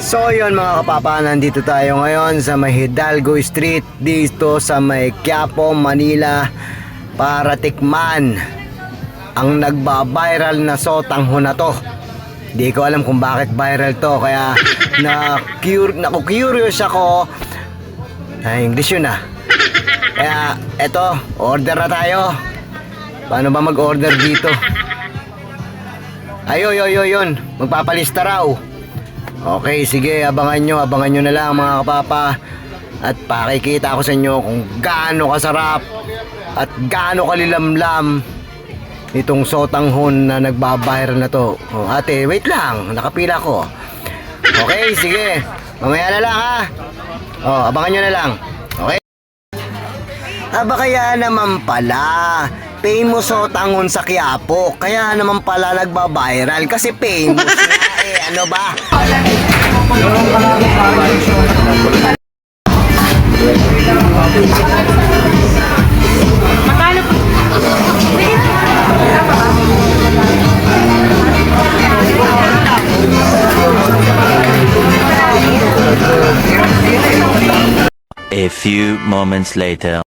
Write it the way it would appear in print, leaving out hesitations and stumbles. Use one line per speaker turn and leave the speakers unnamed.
So yun mga kapapa, nandito tayo ngayon sa may Hidalgo Street dito sa may Quiapo, Manila para tikman ang nagba-viral na sotanghon na to. Di ko alam kung bakit viral to, kaya naku-curious ako. English yun ah. Kaya eto, order na tayo. Paano ba mag-order dito? Yun, magpapalista raw. Okay, sige, abangan nyo na lang mga kapapa. At pakikita ko sa inyo kung gaano kasarap at gaano kalilamlam itong sotanghon na nagbabayar na to. Ate, wait lang, nakapila ko. Okay, sige, mamaya na lang ha. Abangan nyo na lang. Okay? Kaya naman pala famous sotanghon sa Quiapo. Kaya naman pala nagbabiral kasi famous nga ano ba?
A few moments later.